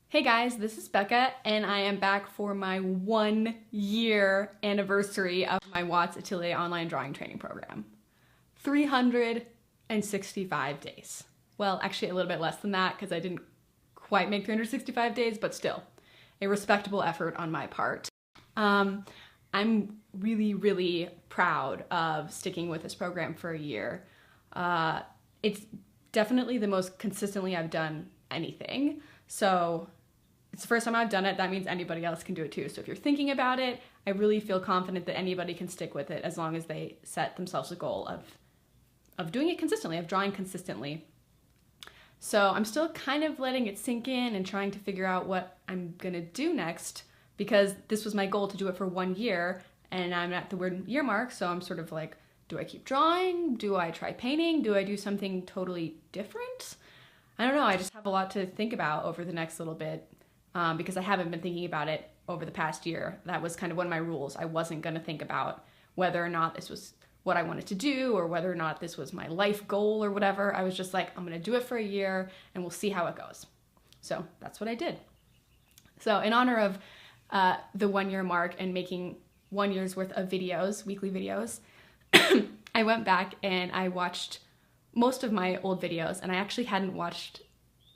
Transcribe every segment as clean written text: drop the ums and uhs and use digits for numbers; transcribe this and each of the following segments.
Hey guys, this is Becca, and I am back for my 1-year anniversary of my Watts Atelier online drawing training program. 365 days. Well, actually a little bit less than that because I didn't quite make 365 days, but still a respectable effort on my part. I'm really proud of sticking with this program for a year. It's definitely the most consistently I've done anything. So it's the first time I've done it. That means anybody else can do it too. So if you're thinking about it, I really feel confident that anybody can stick with it as long as they set themselves a goal of doing it consistently, of drawing consistently. So I'm still kind of letting it sink in and trying to figure out what I'm gonna do next, because this was my goal to do it for 1 year, and I'm at the 1 year mark, so I'm sort of like, do I keep drawing? Do I try painting? Do I do something totally different? I don't know, I just have a lot to think about over the next little bit. Because I haven't been thinking about it over the past year. That was kind of one of my rules. I wasn't gonna think about whether or not this was what I wanted to do or whether or not this was my life goal or whatever. I was just like, I'm gonna do it for a year and we'll see how it goes. So that's what I did. So in honor of the 1 year mark and making 1 year's worth of videos, weekly videos, I went back and I watched most of my old videos, and I actually hadn't watched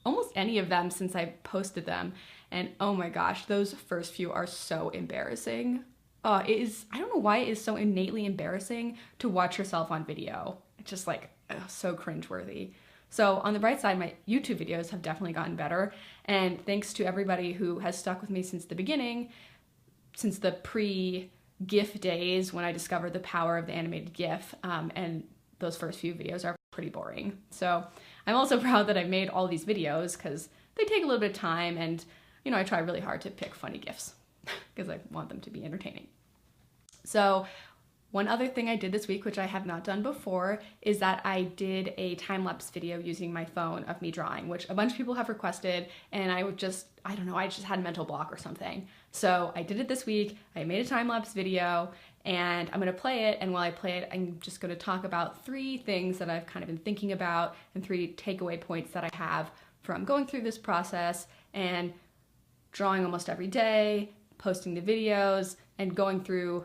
almost any of them since I posted them. And oh my gosh, those first few are so embarrassing. I don't know why it is so innately embarrassing to watch yourself on video. It's just like, so cringeworthy. So on the bright side, my YouTube videos have definitely gotten better. And thanks to everybody who has stuck with me since the beginning, since the pre-GIF days when I discovered the power of the animated GIF, and those first few videos are pretty boring. So I'm also proud that I made all these videos because they take a little bit of time, and you know, I try really hard to pick funny GIFs because I want them to be entertaining. So one other thing I did this week, which I have not done before, is that I did a time-lapse video using my phone of me drawing, which a bunch of people have requested, and I just had a mental block or something. So I did it this week. I made a time-lapse video, and I'm gonna play it, and while I play it, I'm just gonna talk about 3 things that I've kind of been thinking about and 3 takeaway points that I have from going through this process and drawing almost every day, posting the videos, and going through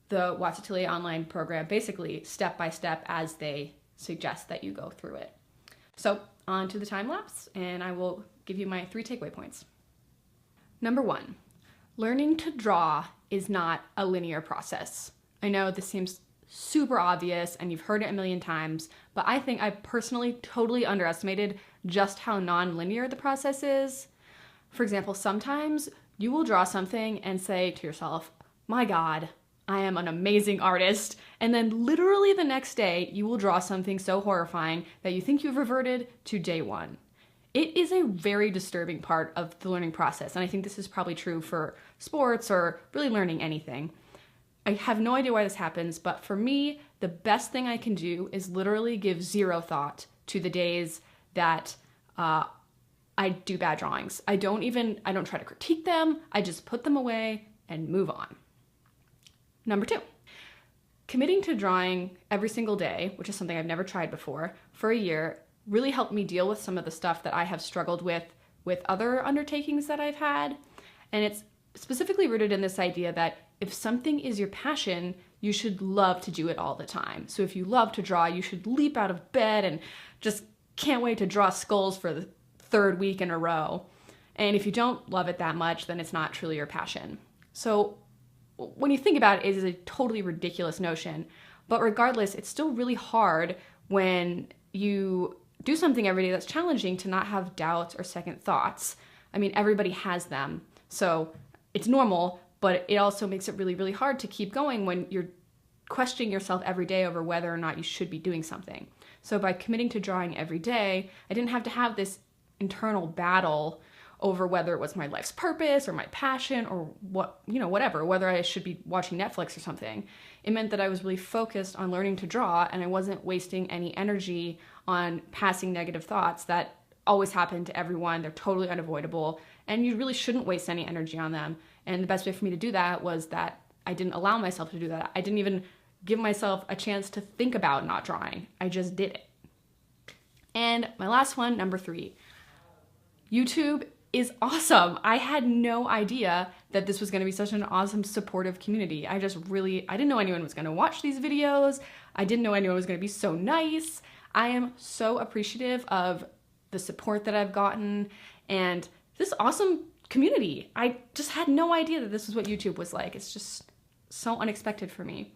the Watts Atelier online program basically step by step as they suggest that you go through it. So on to the time lapse, and I will give you my 3 takeaway points. Number 1, learning to draw is not a linear process. I know this seems super obvious and you've heard it a million times, but I think I personally totally underestimated just how non-linear the process is. For example, sometimes you will draw something and say to yourself, my God, I am an amazing artist. And then literally the next day, you will draw something so horrifying that you think you've reverted to day 1. It is a very disturbing part of the learning process. And I think this is probably true for sports or really learning anything. I have no idea why this happens, but for me, the best thing I can do is literally give 0 thought to the days that I do bad drawings. I don't try to critique them. I just put them away and move on. Number 2, committing to drawing every single day, which is something I've never tried before, for a year really helped me deal with some of the stuff that I have struggled with other undertakings that I've had. And it's specifically rooted in this idea that if something is your passion, you should love to do it all the time. So if you love to draw, you should leap out of bed and just can't wait to draw skulls for the 3rd week in a row. And if you don't love it that much, then it's not truly your passion. So when you think about it, it is a totally ridiculous notion. But regardless, it's still really hard when you do something every day that's challenging to not have doubts or second thoughts. I mean, everybody has them. So it's normal, but it also makes it really hard to keep going when you're questioning yourself every day over whether or not you should be doing something. So by committing to drawing every day, I didn't have to have this internal battle over whether it was my life's purpose or my passion or whatever, whether I should be watching Netflix or something. It meant that I was really focused on learning to draw, and I wasn't wasting any energy on passing negative thoughts that always happen to everyone. They're totally unavoidable, and you really shouldn't waste any energy on them. And the best way for me to do that was that I didn't allow myself to do that. I didn't even give myself a chance to think about not drawing. I just did it. And my last one, number 3, YouTube is awesome. I had no idea that this was gonna be such an awesome, supportive community. I didn't know anyone was gonna watch these videos. I didn't know anyone was gonna be so nice. I am so appreciative of the support that I've gotten and this awesome community. I just had no idea that this is what YouTube was like. It's just so unexpected for me.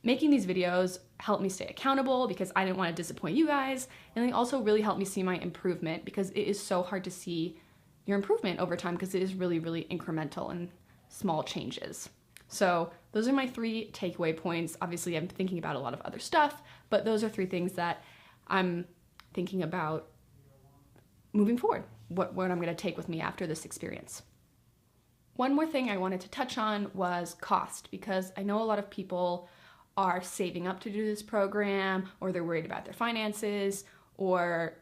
Making these videos helped me stay accountable because I didn't want to disappoint you guys, and they also really helped me see my improvement because it is so hard to see your improvement over time because it is really, really incremental and small changes. So those are my 3 takeaway points. Obviously, I'm thinking about a lot of other stuff, but those are 3 things that I'm thinking about moving forward, what I'm going to take with me after this experience. One more thing I wanted to touch on was cost, because I know a lot of people are saving up to do this program, or they're worried about their finances, or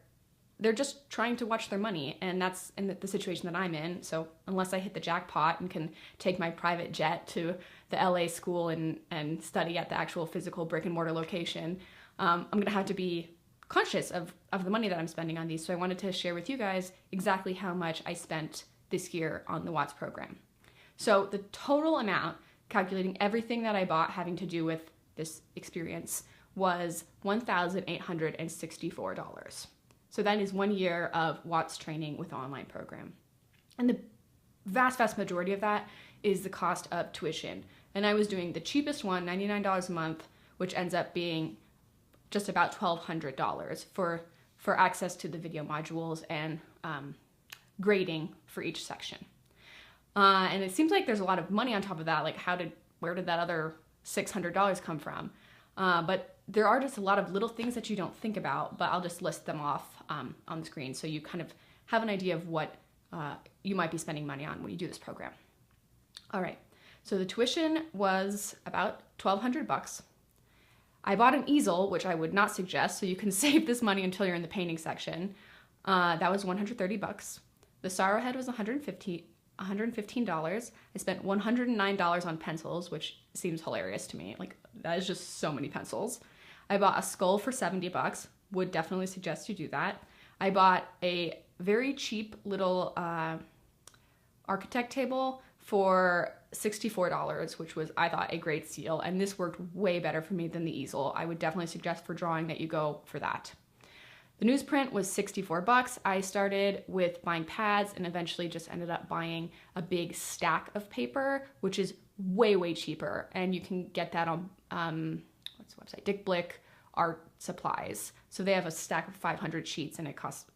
they're just trying to watch their money, and that's in the situation that I'm in. So unless I hit the jackpot and can take my private jet to the LA school and study at the actual physical brick and mortar location, I'm gonna have to be conscious of the money that I'm spending on these. So I wanted to share with you guys exactly how much I spent this year on the Watts program. So the total amount, calculating everything that I bought having to do with this experience, was $1,864. So that is 1 year of Watts training with an online program. And the vast majority of that is the cost of tuition. And I was doing the cheapest one, $99 a month, which ends up being just about $1,200 for access to the video modules and grading for each section. And it seems like there's a lot of money on top of that. Like, where did that other $600 come from? But there are just a lot of little things that you don't think about, but I'll just list them off on the screen so you kind of have an idea of what you might be spending money on when you do this program. All right, so the tuition was about $1,200. I bought an easel, which I would not suggest, so you can save this money until you're in the painting section. That was $130. The Sorrow Head was $115. I spent $109 on pencils, which seems hilarious to me. Like, that is just so many pencils. I bought a skull for $70. Would definitely suggest you do that. I bought a very cheap little architect table for $64, which was, I thought, a great steal, and this worked way better for me than the easel. I would definitely suggest for drawing that you go for that. The newsprint was $64. I started with buying pads and eventually just ended up buying a big stack of paper, which is way cheaper, and you can get that on what's the website? Dick Blick Art Supplies. So they have a stack of 500 sheets and it costs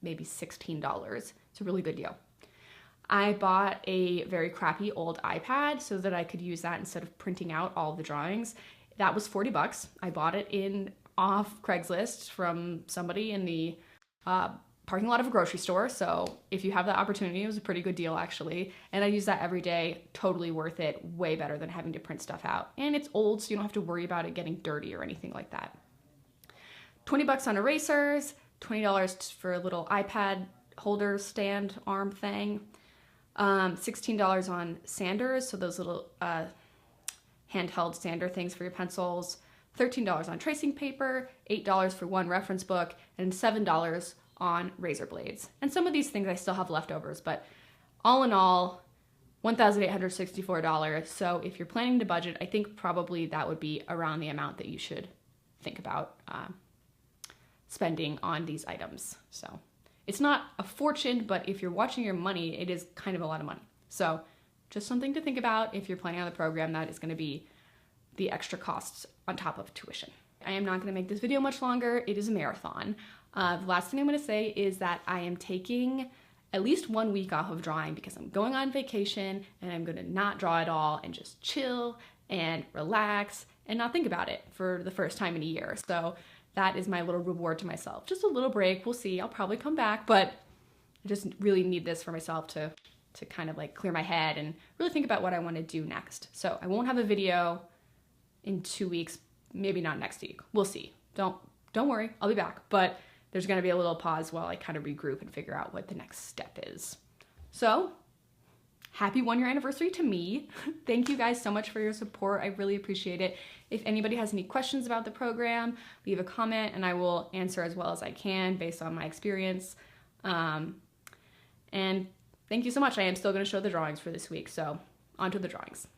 maybe $16. It's a really good deal. I bought a very crappy old iPad so that I could use that instead of printing out all the drawings. That was $40. I bought it off Craigslist from somebody in the parking lot of a grocery store. So if you have that opportunity, it was a pretty good deal actually. And I use that every day. Totally worth it. Way better than having to print stuff out. And it's old, so you don't have to worry about it getting dirty or anything like that. $20 on erasers, $20 for a little iPad holder stand arm thing. $16 on sanders, so those little handheld sander things for your pencils. $13 on tracing paper, $8 for one reference book, and $7 on razor blades. And some of these things I still have leftovers, but all in all, $1,864. So if you're planning to budget, I think probably that would be around the amount that you should think about spending on these items. So it's not a fortune, but if you're watching your money, it is kind of a lot of money. So just something to think about if you're planning on the program. That is going to be the extra costs on top of tuition. I am not going to make this video much longer. It is a marathon. The last thing I'm going to say is that I am taking at least 1 week off of drawing because I'm going on vacation and I'm going to not draw at all and just chill and relax and not think about it for the first time in a year. So that is my little reward to myself. Just a little break. We'll see. I'll probably come back, but I just really need this for myself to kind of like clear my head and really think about what I want to do next. So I won't have a video in 2 weeks, maybe not next week. We'll see. Don't worry, I'll be back. But there's gonna be a little pause while I kind of regroup and figure out what the next step is. So happy 1 year anniversary to me. Thank you guys so much for your support. I really appreciate it. If anybody has any questions about the program, leave a comment and I will answer as well as I can based on my experience. And thank you so much. I am still going to show the drawings for this week, so on to the drawings.